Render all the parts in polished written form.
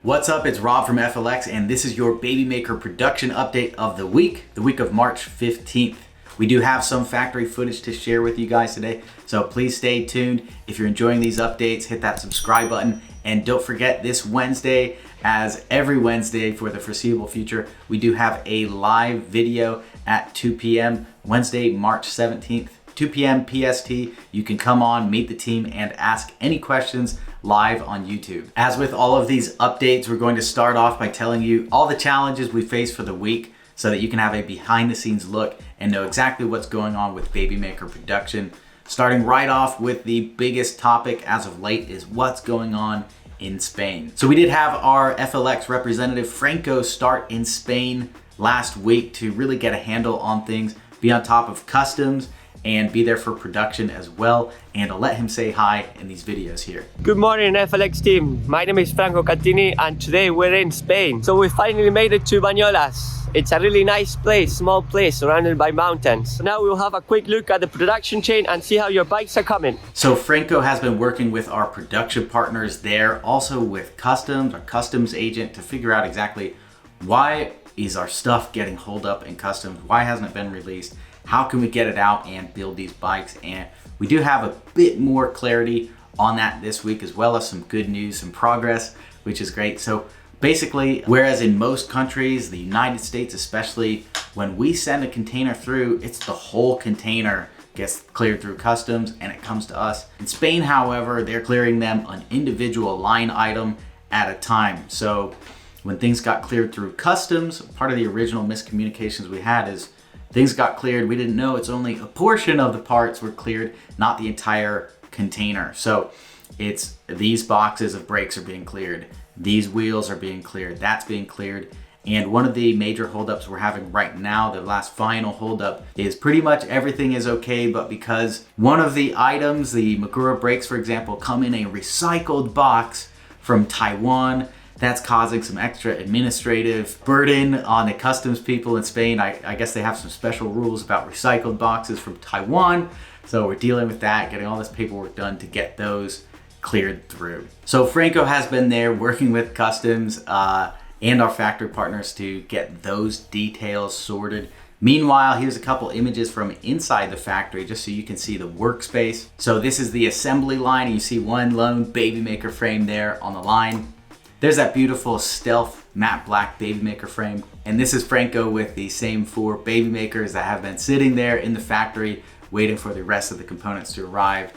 What's up? It's Rob from FLX, and this is your Babymaker production update of the week of March 15th. We do have some factory footage to share with you guys today, so please stay tuned. If you're enjoying these updates, hit that subscribe button, and don't forget this Wednesday, as every Wednesday for the foreseeable future, we do have a live video at 2 p.m. Wednesday, March 17th, 2 p.m. PST. You can come on, meet the team, and ask any questions live on YouTube. As with all of these updates, we're going to start off by telling you all the challenges we face for the week so that you can have a behind the scenes look and know exactly what's going on with Babymaker production. Starting right off with the biggest topic as of late is what's going on in Spain. So we did have our FLX representative Franco start in Spain last week to really get a handle on things, be on top of customs, and be there for production as well. And I'll let him say hi in these videos here. Good morning, FLX team. My name is Franco Cattini, and today we're in Spain. So we finally made it to Banyoles. It's a really nice place, small place surrounded by mountains. So now we'll have a quick look at the production chain and see how your bikes are coming. So Franco has been working with our production partners there, also with customs, our customs agent, to figure out exactly why is our stuff getting holed up in customs? Why hasn't it been released? How can we get it out and build these bikes? And we do have a bit more clarity on that this week, as well as some good news, some progress, which is great. So basically, whereas in most countries, the United States especially, when we send a container through, it's the whole container gets cleared through customs and it comes to us. In Spain, however, they're clearing them an individual line item at a time. So when things got cleared through customs, part of the original miscommunications we had is things got cleared. We didn't know it's only a portion of the parts were cleared, not the entire container. So it's these boxes of brakes are being cleared. These wheels are being cleared. That's being cleared. And one of the major holdups we're having right now, the last final holdup, is pretty much everything is okay, but because one of the items, the Magura brakes, for example, come in a recycled box from Taiwan, that's causing some extra administrative burden on the customs people in Spain. I guess they have some special rules about recycled boxes from Taiwan. So we're dealing with that, getting all this paperwork done to get those cleared through. So Franco has been there working with customs and our factory partners to get those details sorted. Meanwhile, here's a couple images from inside the factory just so you can see the workspace. So this is the assembly line. And you see one lone Babymaker frame there on the line. There's that beautiful stealth matte black Babymaker frame. And this is Franco with the same 4 Babymakers that have been sitting there in the factory waiting for the rest of the components to arrive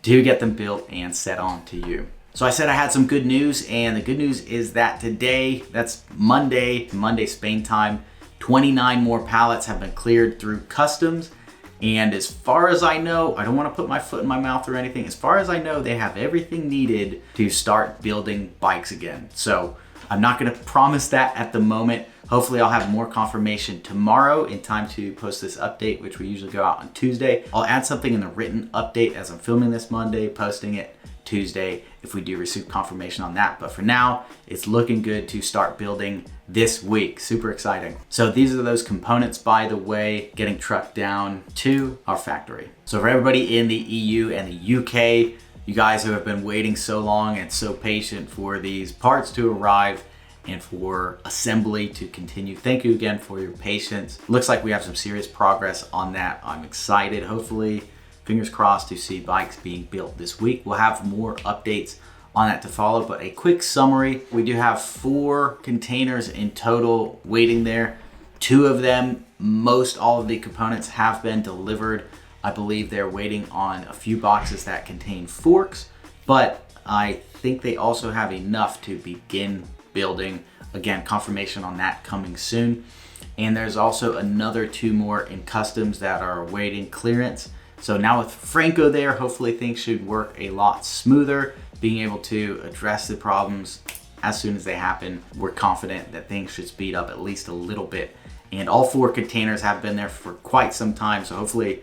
to get them built and set on to you. So I said I had some good news, and the good news is that today, that's Monday Spain time, 29 more pallets have been cleared through customs. And as far as I know, I don't want to put my foot in my mouth or anything. As far as I know, they have everything needed to start building bikes again. So I'm not going to promise that at the moment. Hopefully I'll have more confirmation tomorrow in time to post this update, which we usually go out on Tuesday. I'll add something in the written update as I'm filming this Monday, posting it Tuesday if we do receive confirmation on that. But for now, it's looking good to start building this week. Super exciting. So these are those components, by the way, getting trucked down to our factory. So for everybody in the EU and the UK, you guys who have been waiting so long and so patient for these parts to arrive and for assembly to continue, thank you again for your patience. Looks like we have some serious progress on that. I'm excited. Hopefully, fingers crossed, to see bikes being built this week. We'll have more updates on that to follow, but a quick summary. We do have 4 containers in total waiting there. 2 of them, most all of the components have been delivered. I believe they're waiting on a few boxes that contain forks, but I think they also have enough to begin building. Again, confirmation on that coming soon. And there's also another 2 more in customs that are awaiting clearance. So now with Franco there, hopefully things should work a lot smoother, being able to address the problems as soon as they happen. We're confident that things should speed up at least a little bit. And all 4 containers have been there for quite some time, so hopefully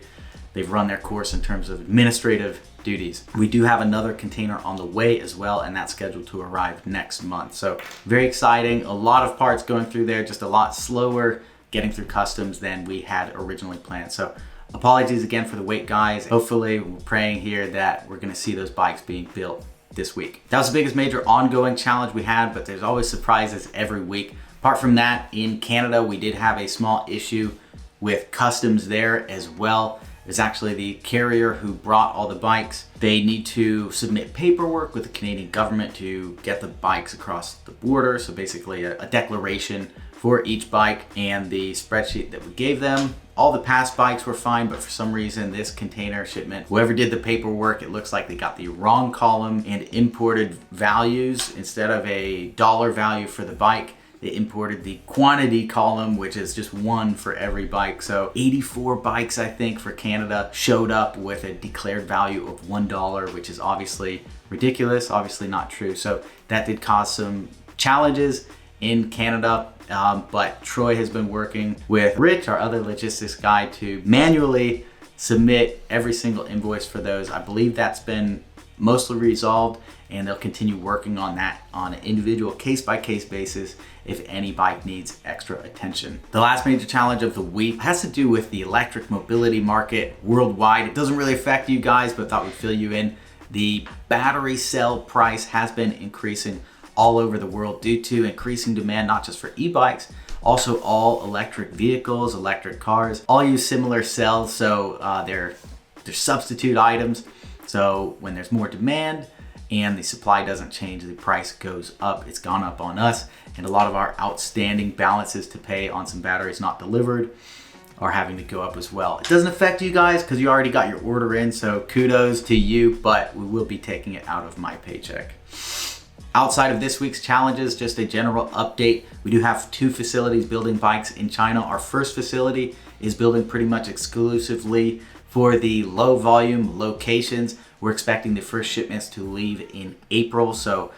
they've run their course in terms of administrative duties. We do have another container on the way as well, and that's scheduled to arrive next month. So very exciting. A lot of parts going through there, just a lot slower getting through customs than we had originally planned. So apologies again for the wait, guys. Hopefully, we're praying here that we're gonna see those bikes being built this week. That was the biggest major ongoing challenge we had, but there's always surprises every week. Apart from that, in Canada, we did have a small issue with customs there as well. It's actually the carrier who brought all the bikes. They need to submit paperwork with the Canadian government to get the bikes across the border. So basically a declaration for each bike, and the spreadsheet that we gave them. All the past bikes were fine, but for some reason this container shipment, whoever did the paperwork, it looks like they got the wrong column and imported values. Instead of a dollar value for the bike, they imported the quantity column, which is just one for every bike. So 84 bikes, I think, for Canada showed up with a declared value of $1, which is obviously ridiculous, obviously not true. So that did cause some challenges in Canada, but Troy has been working with Rich, our other logistics guy, to manually submit every single invoice for those. I believe that's been mostly resolved, and they'll continue working on that on an individual case-by-case basis if any bike needs extra attention. The last major challenge of the week has to do with the electric mobility market worldwide. It doesn't really affect you guys, but thought we'd fill you in. The battery cell price has been increasing all over the world due to increasing demand, not just for e-bikes, also all electric vehicles, electric cars, all use similar cells, so they're substitute items. So when there's more demand and the supply doesn't change, the price goes up. It's gone up on us, and a lot of our outstanding balances to pay on some batteries not delivered are having to go up as well. It doesn't affect you guys because you already got your order in, so kudos to you, but we will be taking it out of my paycheck. Outside of this week's challenges, just a general update. We do have 2 facilities building bikes in China. Our first facility is building pretty much exclusively for the low volume locations. We're expecting the first shipments to leave in April, so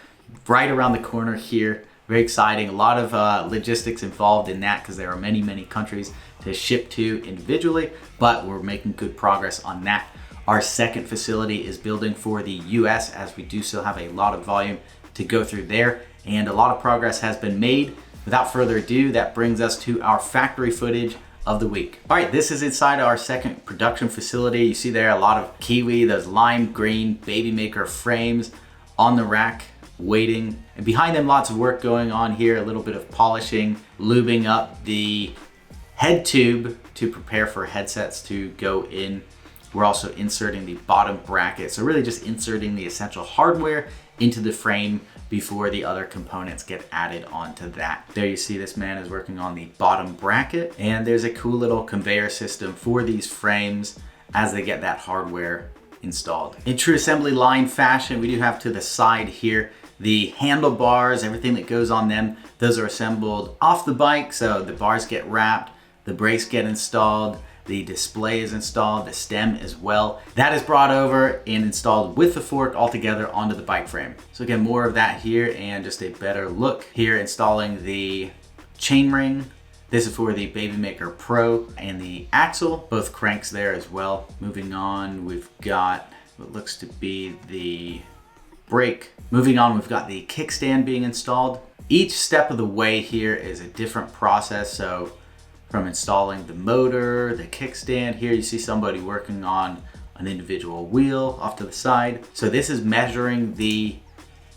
right around the corner here. Very exciting. A lot of logistics involved in that because there are many, many countries to ship to individually, but we're making good progress on that. Our second facility is building for the US, as we do still have a lot of volume to go through there, and a lot of progress has been made. Without further ado, that brings us to our factory footage of the week. All right, this is inside our second production facility. You see there a lot of kiwi, those lime green Babymaker frames on the rack waiting, and behind them lots of work going on here, a little bit of polishing, lubing up the head tube to prepare for headsets to go in. We're also inserting the bottom bracket, so really just inserting the essential hardware into the frame before the other components get added onto that. There you see this man is working on the bottom bracket, and there's a cool little conveyor system for these frames as they get that hardware installed. In true assembly line fashion, we do have to the side here the handlebars, everything that goes on them. Those are assembled off the bike, so the bars get wrapped, the brakes get installed, the display is installed, the stem as well. That is brought over and installed with the fork all together onto the bike frame. So again, more of that here and just a better look here, installing the chainring. This is for the Babymaker Pro and the axle, both cranks there as well. Moving on, we've got what looks to be the brake. Moving on, we've got the kickstand being installed. Each step of the way here is a different process. So from installing the motor, the kickstand, here you see somebody working on an individual wheel off to the side. So this is measuring the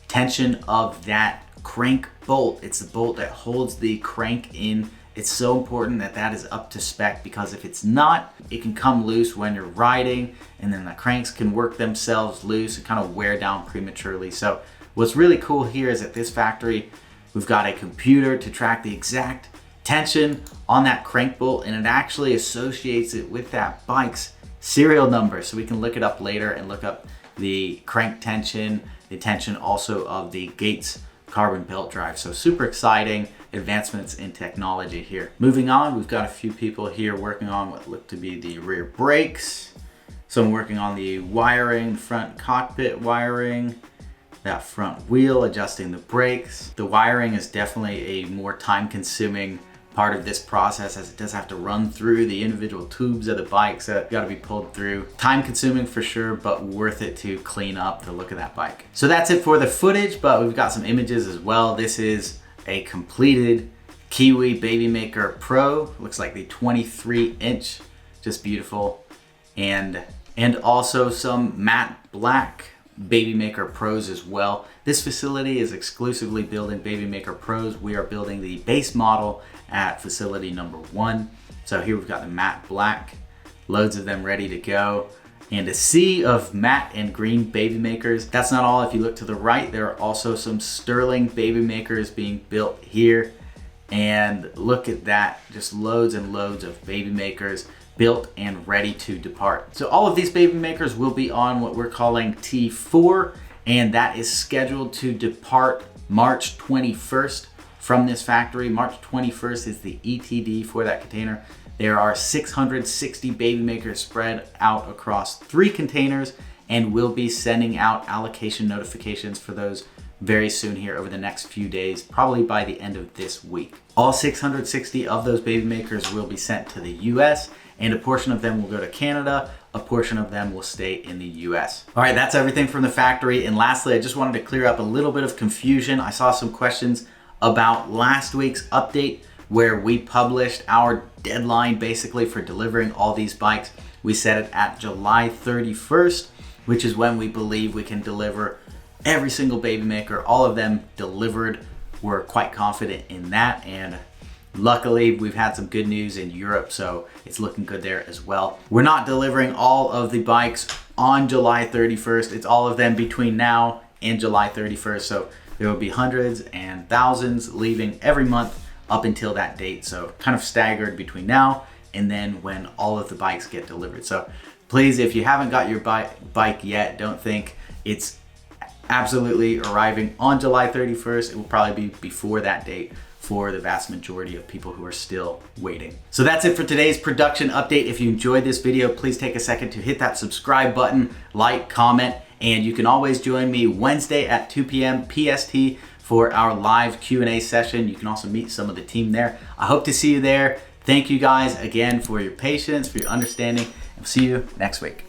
tension of that crank bolt. It's the bolt that holds the crank in. It's so important that that is up to spec, because if it's not, it can come loose when you're riding, and then the cranks can work themselves loose and kind of wear down prematurely. So what's really cool here is at this factory, we've got a computer to track the exact tension on that crank bolt, and it actually associates it with that bike's serial number. So we can look it up later and look up the crank tension, the tension also of the Gates carbon belt drive. So super exciting advancements in technology here. Moving on, we've got a few people here working on what look to be the rear brakes. Some working on the wiring, front cockpit wiring, that front wheel, adjusting the brakes. The wiring is definitely a more time-consuming part of this process, as it does have to run through the individual tubes of the bike, so it's got to be pulled through. Time consuming for sure, but worth it to clean up the look of that bike. So that's it for the footage, but we've got some images as well. This is a completed Kiwi Babymaker Pro. Looks like the 23-inch, just beautiful. And also some matte black Babymaker Pros as well. This facility is exclusively building Babymaker Pros. We are building the base model at facility number 1. So here we've got the matte black, loads of them ready to go, and a sea of matte and green Babymakers. That's not all. If you look to the right, there are also some sterling Babymakers being built here. And look at that, just loads and loads of Babymakers built and ready to depart. So all of these Babymakers will be on what we're calling T4, and that is scheduled to depart March 21st from this factory. March 21st is the ETD for that container. There are 660 Babymakers spread out across 3 containers, and we'll be sending out allocation notifications for those very soon here over the next few days, probably by the end of this week. All 660 of those Babymakers will be sent to the US, and a portion of them will go to Canada, a portion of them will stay in the US. All right, that's everything from the factory. And lastly, I just wanted to clear up a little bit of confusion. I saw some questions about last week's update where we published our deadline basically for delivering all these bikes. We set it at July 31st, which is when we believe we can deliver every single Babymaker, all of them delivered. We're quite confident in that, and luckily we've had some good news in Europe, so it's looking good there as well. We're not delivering all of the bikes on July 31st. It's all of them between now and July 31st, so there will be hundreds and thousands leaving every month up until that date, so kind of staggered between now and then when all of the bikes get delivered. So please, if you haven't got your bike yet, don't think it's absolutely arriving on July 31st. It will probably be before that date for the vast majority of people who are still waiting. So that's it for today's production update. If you enjoyed this video, please take a second to hit that subscribe button, like, comment, and you can always join me Wednesday at 2 p.m. PST for our live Q&A session. You can also meet some of the team there. I hope to see you there. Thank you guys again for your patience, for your understanding, and see you next week.